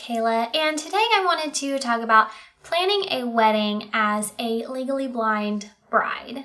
Kayla, and today I wanted to talk about planning a wedding as a legally blind bride.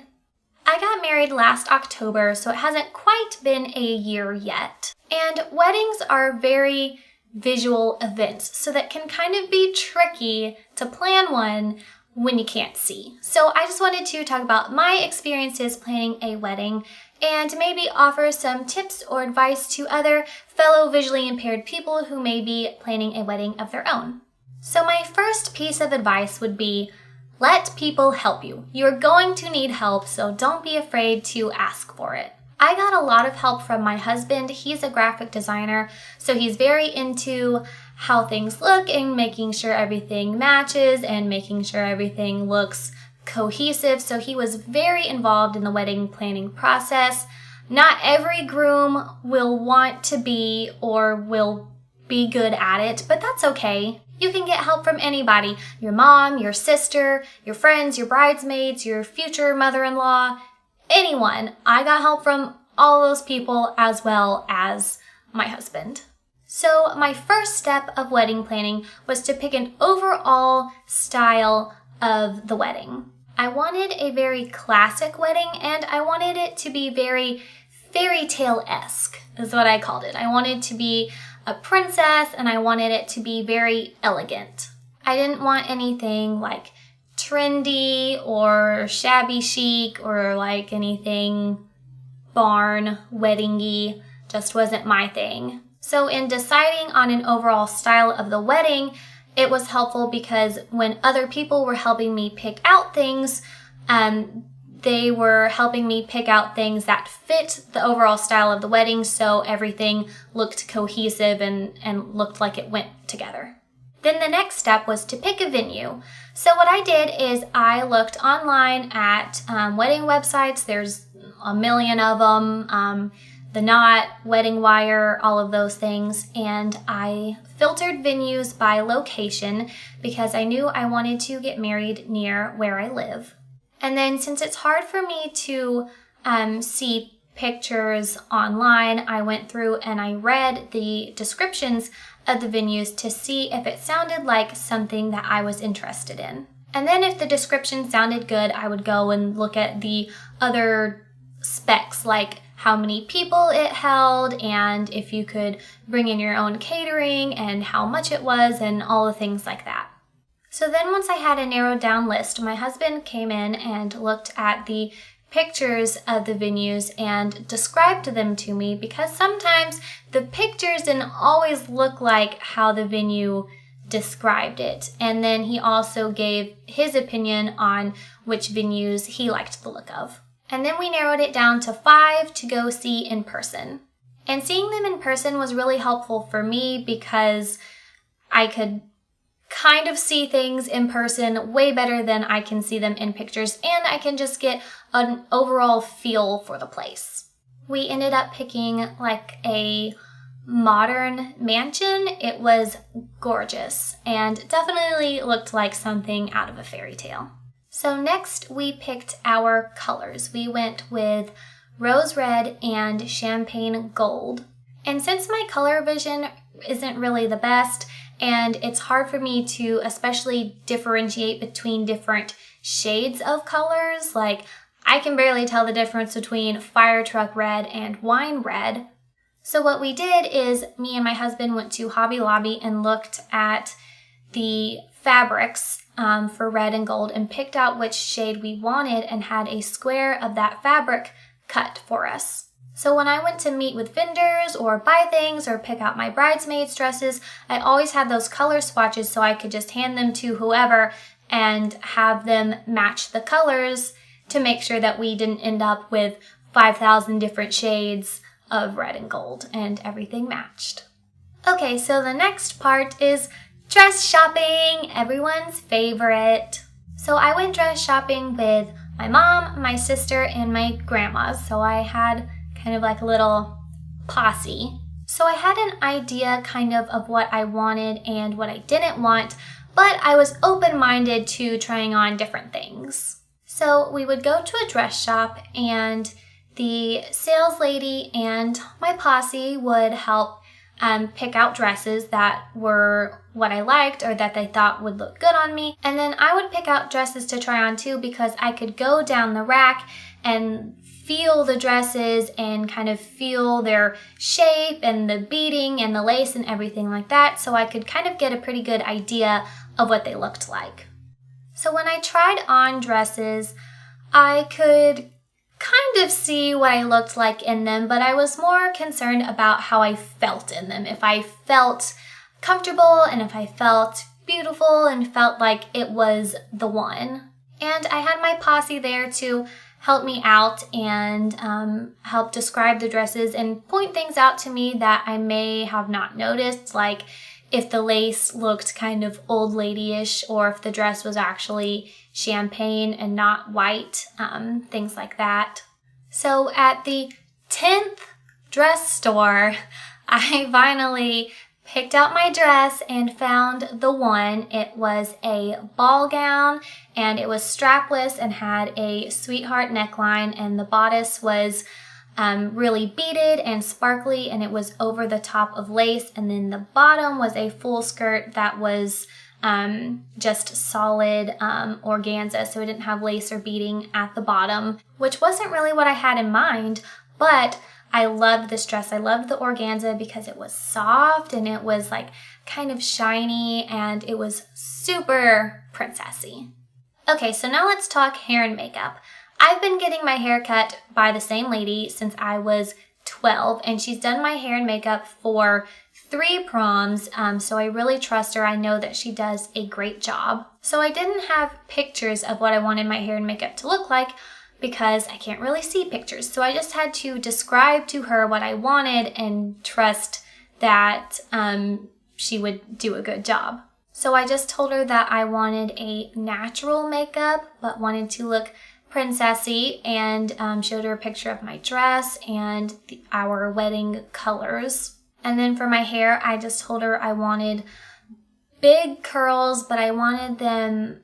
I got married last October, so it hasn't quite been a year yet. And weddings are very visual events, so that can kind of be tricky to plan one when you can't see. So I just wanted to talk about my experiences planning a wedding and maybe offer some tips or advice to other fellow visually impaired people who may be planning a wedding of their own. So my first piece of advice would be, let people help you. You're going to need help, so don't be afraid to ask for it. I got a lot of help from my husband. He's a graphic designer, so he's very into how things look and making sure everything matches and making sure everything looks cohesive. So he was very involved in the wedding planning process. Not every groom will want to be or will be good at it, but that's okay. You can get help from anybody, your mom, your sister, your friends, your bridesmaids, your future mother-in-law, anyone. I got help from all those people as well as my husband. So my first step of wedding planning was to pick an overall style of the wedding. I wanted a very classic wedding, and I wanted it to be very fairy tale-esque, is what I called it. I wanted to be a princess, and I wanted it to be very elegant. I didn't want anything like trendy or shabby chic or like anything barn wedding-y. Just wasn't my thing. So in deciding on an overall style of the wedding, it was helpful because when other people were helping me pick out things, they were helping me pick out things that fit the overall style of the wedding, so everything looked cohesive and looked like it went together. Then the next step was to pick a venue. So what I did is I looked online at wedding websites. There's a million of them. The Knot, Wedding Wire, all of those things. And I filtered venues by location because I knew I wanted to get married near where I live. And then since it's hard for me to see pictures online, I went through and I read the descriptions of the venues to see if it sounded like something that I was interested in. And then if the description sounded good, I would go and look at the other specs, like how many people it held and if you could bring in your own catering and how much it was and all the things like that. So then once I had a narrowed down list, my husband came in and looked at the pictures of the venues and described them to me because sometimes the pictures didn't always look like how the venue described it. And then he also gave his opinion on which venues he liked the look of. And then we narrowed it down to 5 to go see in person. And seeing them in person was really helpful for me because I could kind of see things in person way better than I can see them in pictures, and I can just get an overall feel for the place. We ended up picking like a modern mansion. It was gorgeous and definitely looked like something out of a fairy tale. So next we picked our colors. We went with rose red and champagne gold. And since my color vision isn't really the best, and it's hard for me to especially differentiate between different shades of colors, like I can barely tell the difference between fire truck red and wine red. So what we did is me and my husband went to Hobby Lobby and looked at the fabrics for red and gold and picked out which shade we wanted and had a square of that fabric cut for us. So when I went to meet with vendors or buy things or pick out my bridesmaids' dresses, I always had those color swatches so I could just hand them to whoever and have them match the colors to make sure that we didn't end up with 5,000 different shades of red and gold and everything matched. Okay, so the next part is dress shopping, everyone's favorite. So I went dress shopping with my mom, my sister, and my grandma. So I had kind of like a little posse. So I had an idea kind of what I wanted and what I didn't want, but I was open-minded to trying on different things. So we would go to a dress shop and the sales lady and my posse would help pick out dresses that were what I liked or that they thought would look good on me. And then I would pick out dresses to try on too, because I could go down the rack and feel the dresses and kind of feel their shape and the beading and the lace and everything like that, so I could kind of get a pretty good idea of what they looked like. So when I tried on dresses, I could kind of see what I looked like in them, but I was more concerned about how I felt in them. If I felt comfortable and if I felt beautiful and felt like it was the one. And I had my posse there to help me out and help describe the dresses and point things out to me that I may have not noticed, like if the lace looked kind of old lady-ish or if the dress was actually champagne and not white, things like that. So at the 10th dress store, I finally picked out my dress and found the one. It was a ball gown and it was strapless and had a sweetheart neckline, and the bodice was really beaded and sparkly, and it was over the top of lace, and then the bottom was a full skirt that was just solid organza, so it didn't have lace or beading at the bottom, which wasn't really what I had in mind, but I loved this dress. I loved the organza because it was soft and it was like kind of shiny and it was super princessy. Okay, so now let's talk hair and makeup. I've been getting my hair cut by the same lady since I was 12, and she's done my hair and makeup for 3 proms, so I really trust her. I know that she does a great job. So I didn't have pictures of what I wanted my hair and makeup to look like because I can't really see pictures. So I just had to describe to her what I wanted and trust that she would do a good job. So I just told her that I wanted a natural makeup but wanted to look princessy, and showed her a picture of my dress and our wedding colors. And then for my hair, I just told her I wanted big curls, but I wanted them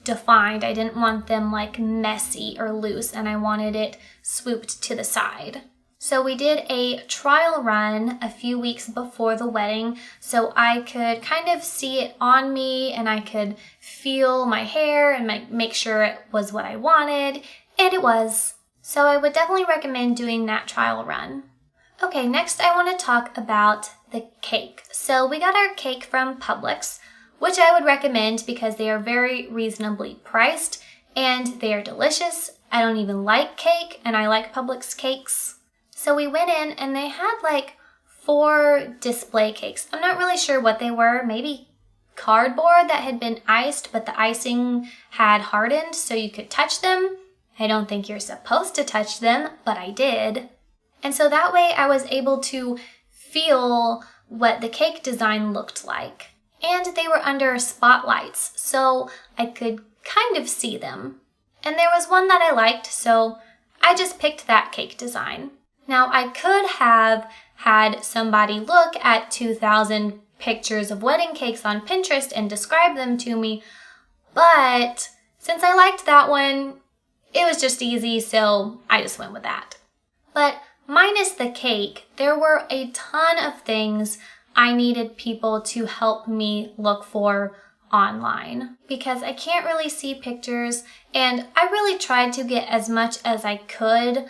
defined. I didn't want them like messy or loose, and I wanted it swooped to the side. So we did a trial run a few weeks before the wedding so I could kind of see it on me and I could feel my hair and make sure it was what I wanted, and it was. So I would definitely recommend doing that trial run. Okay, next I want to talk about the cake. So we got our cake from Publix, which I would recommend because they are very reasonably priced and they are delicious. I don't even like cake, and I like Publix cakes. So we went in and they had like 4 display cakes. I'm not really sure what they were, maybe cardboard that had been iced, but the icing had hardened so you could touch them. I don't think you're supposed to touch them, but I did. And so that way I was able to feel what the cake design looked like. And they were under spotlights, so I could kind of see them. And there was one that I liked, so I just picked that cake design. Now, I could have had somebody look at 2,000 pictures of wedding cakes on Pinterest and describe them to me, but since I liked that one, it was just easy, so I just went with that. But minus the cake, there were a ton of things I needed people to help me look for online because I can't really see pictures, and I really tried to get as much as I could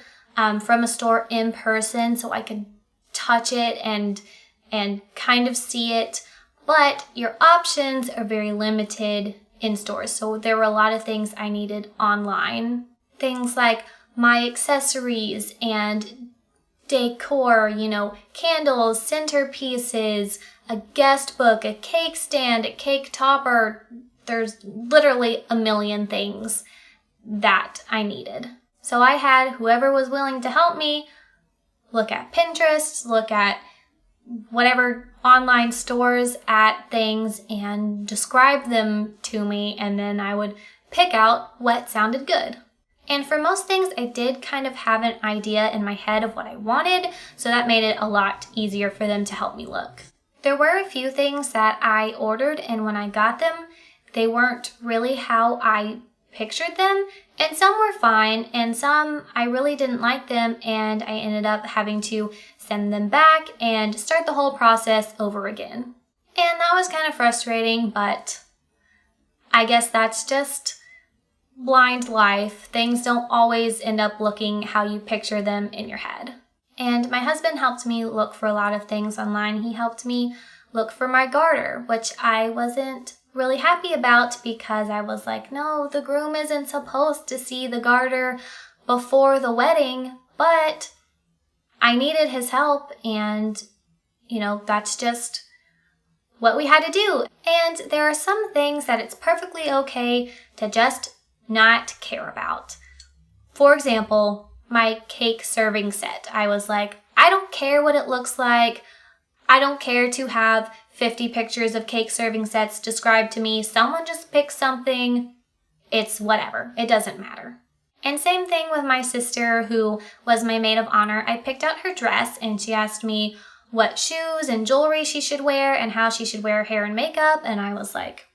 from a store in person so I could touch it and kind of see it, but your options are very limited in stores. So there were a lot of things I needed online. Things like my accessories and decor, candles, centerpieces, a guest book, a cake stand, a cake topper. There's literally a million things that I needed. So I had whoever was willing to help me look at Pinterest, look at whatever online stores at things and describe them to me, and then I would pick out what sounded good. And for most things, I did kind of have an idea in my head of what I wanted, so that made it a lot easier for them to help me look. There were a few things that I ordered, and when I got them, they weren't really how I pictured them, and some were fine, and some I really didn't like them, and I ended up having to send them back and start the whole process over again. And that was kind of frustrating, but I guess that's just blind life. Things don't always end up looking how you picture them in your head. And my husband helped me look for a lot of things online. He helped me look for my garter, which I wasn't really happy about because I was like, no, the groom isn't supposed to see the garter before the wedding, but I needed his help, and that's just what we had to do. And there are some things that it's perfectly okay to just not care about. For example, my cake serving set. I was like, I don't care what it looks like. I don't care to have 50 pictures of cake serving sets described to me. Someone just pick something. It's whatever. It doesn't matter. And same thing with my sister, who was my maid of honor. I picked out her dress and she asked me what shoes and jewelry she should wear and how she should wear her hair and makeup. And I was like,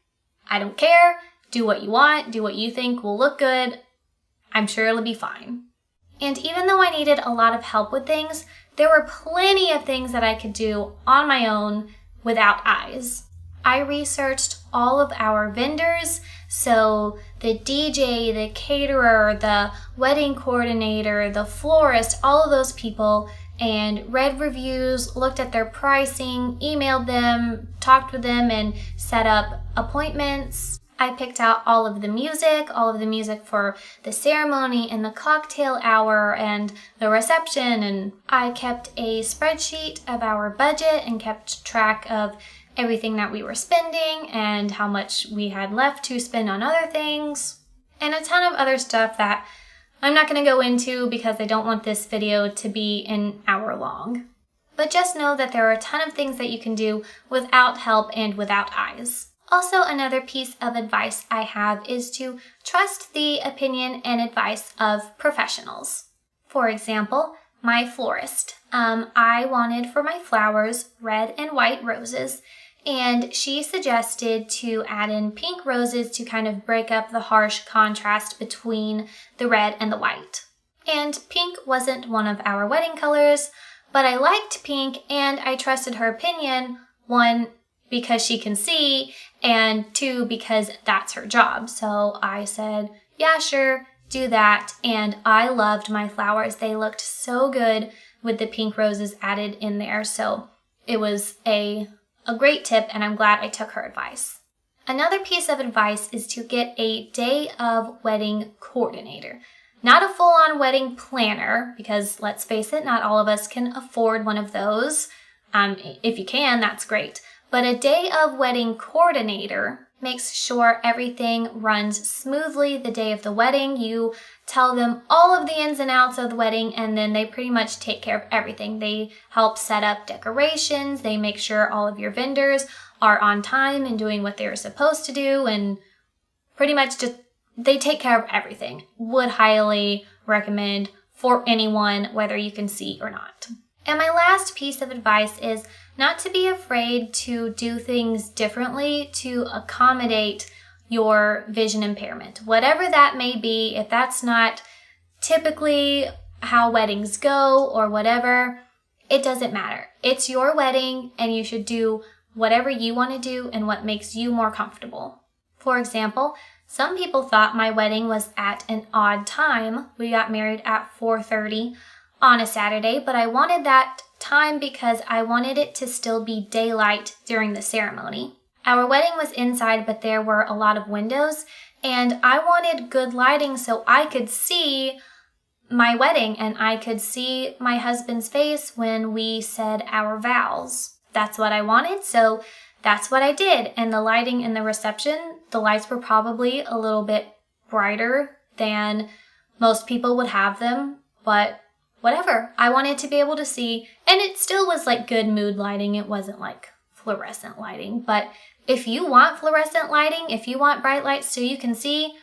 I don't care. Do what you want. Do what you think will look good. I'm sure it'll be fine. And even though I needed a lot of help with things, there were plenty of things that I could do on my own without eyes. I researched all of our vendors, so the DJ, the caterer, the wedding coordinator, the florist, all of those people, and read reviews, looked at their pricing, emailed them, talked with them, and set up appointments. I picked out all of the music for the ceremony and the cocktail hour and the reception, and I kept a spreadsheet of our budget and kept track of everything that we were spending and how much we had left to spend on other things, and a ton of other stuff that I'm not going to go into because I don't want this video to be an hour long. But just know that there are a ton of things that you can do without help and without eyes. Also, another piece of advice I have is to trust the opinion and advice of professionals. For example, my florist. I wanted for my flowers red and white roses, and she suggested to add in pink roses to kind of break up the harsh contrast between the red and the white. And pink wasn't one of our wedding colors, but I liked pink and I trusted her opinion, one, because she can see, and two, because that's her job. So I said, yeah, sure, do that. And I loved my flowers. They looked so good with the pink roses added in there. So it was a great tip, and I'm glad I took her advice. Another piece of advice is to get a day of wedding coordinator. Not a full-on wedding planner, because let's face it, not all of us can afford one of those. If you can, that's great. But a day of wedding coordinator makes sure everything runs smoothly the day of the wedding. You tell them all of the ins and outs of the wedding, and then they pretty much take care of everything. They help set up decorations. They make sure all of your vendors are on time and doing what they're supposed to do, and pretty much just they take care of everything. Would highly recommend for anyone, whether you can see or not. And my last piece of advice is not to be afraid to do things differently to accommodate your vision impairment. Whatever that may be, if that's not typically how weddings go or whatever, it doesn't matter. It's your wedding and you should do whatever you want to do and what makes you more comfortable. For example, some people thought my wedding was at an odd time. We got married at 4:30 on a Saturday, but I wanted that time because I wanted it to still be daylight during the ceremony. Our wedding was inside, but there were a lot of windows, and I wanted good lighting so I could see my wedding and I could see my husband's face when we said our vows. That's what I wanted, so that's what I did. And the lighting in the reception, the lights were probably a little bit brighter than most people would have them, but whatever. I wanted to be able to see, and it still was like good mood lighting. It wasn't like fluorescent lighting, but if you want fluorescent lighting, if you want bright lights so you can see,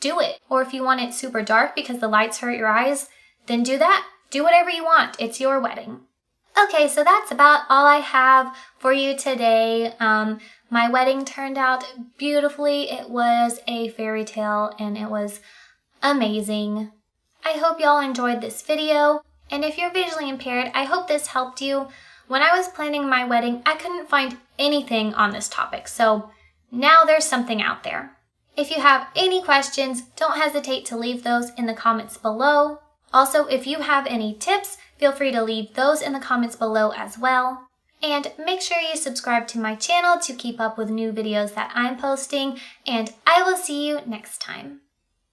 do it. Or if you want it super dark because the lights hurt your eyes, then do that. Do whatever you want. It's your wedding. Okay, so that's about all I have for you today. My wedding turned out beautifully. It was a fairy tale and it was amazing. I hope y'all enjoyed this video. And if you're visually impaired, I hope this helped you. When I was planning my wedding, I couldn't find anything on this topic, so now there's something out there. If you have any questions, don't hesitate to leave those in the comments below. Also, if you have any tips, feel free to leave those in the comments below as well. And make sure you subscribe to my channel to keep up with new videos that I'm posting, and I will see you next time.